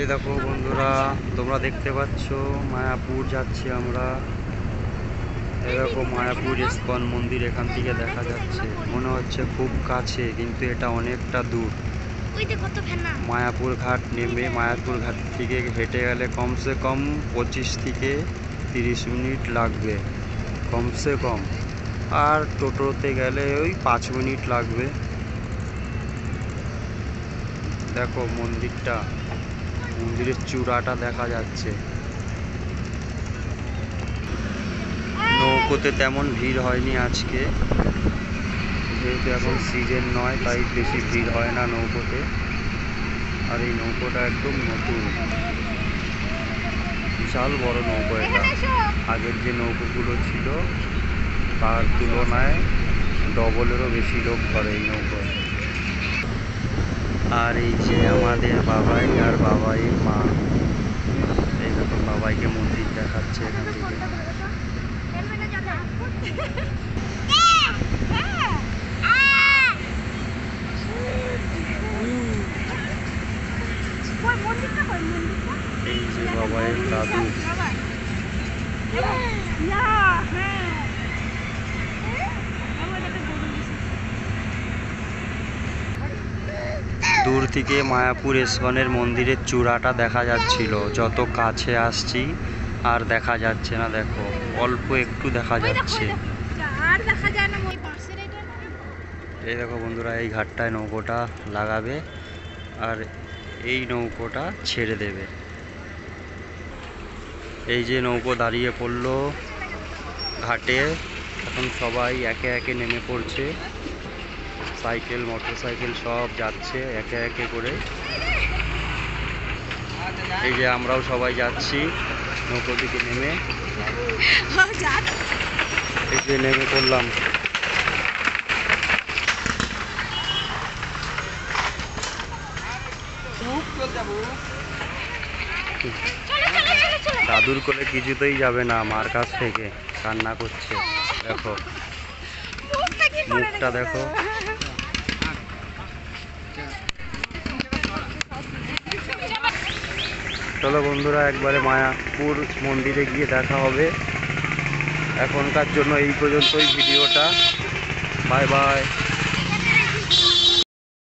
এই দেখো বন্ধুরা, তোমরা দেখতে পাচ্ছ মায়াপুর যাচ্ছি আমরা। এই দেখো মায়াপুর ইস্কন মন্দির এখান থেকে দেখা যাচ্ছে, মনে হচ্ছে খুব কাছে কিন্তু এটা অনেকটা দূর। মায়াপুর ঘাট নেমে মায়াপুর ঘাট থেকে হেঁটে গেলে কমসে কম 25 থেকে 30 মিনিট লাগবে কমসে কম, আর টোটোতে গেলে ওই 5 মিনিট লাগবে। দেখো মন্দিরটা, মন্দিরের চূড়াটা দেখা যাচ্ছে। নৌকোতে তেমন ভিড় হয়নি আজকে, যেহেতু এখন সিজন নয় তাই বেশি ভিড় হয় না নৌকোতে। আর এই নৌকোটা একদম নতুন, বিশাল বড় নৌকো এটা। আগের যে নৌকোগুলো ছিল তার তুলনায় ডবলেরও বেশি লোক ধরে এই নৌকোয়। আর এই যে আমাদের বাবাই আর বাবাইয়ের মা, এই দেখো বাবাইকে মন্দির দেখাচ্ছে এখান থেকে। এই যে বাবাইয়ের দাদু। দূর থেকে মায়াপুর ইস্কনের মন্দিরের চূড়াটা দেখা যাচ্ছিল, যত কাছে আসছি আর দেখা যাচ্ছে না। দেখো অল্প একটু দেখা যাচ্ছে। এই দেখো বন্ধুরা, এই ঘাটটায় নৌকোটা লাগাবে আর এই নৌকোটা ছেড়ে দেবে। এই যে নৌকো দাঁড়িয়ে পড়লো ঘাটে, এখন সবাই একে একে নেমে পড়ছে। সাইকেল মোটরসাইকেল সব যাচ্ছে একে একে করে। এই যে আমরাও সবাই যাচ্ছি নৌকো থেকে নেমে, এই যে নেমে পড়লাম। দাদুর কোলে কিছুতেই যাবে না, মার কাছ থেকে কান্না করছে। দেখো মুখটা দেখো। চলো বন্ধুরা, একবারে মায়াপুর মন্দিরে গিয়ে দেখা হবে। এখনকার জন্য এই পর্যন্তই ভিডিওটা। Bye bye.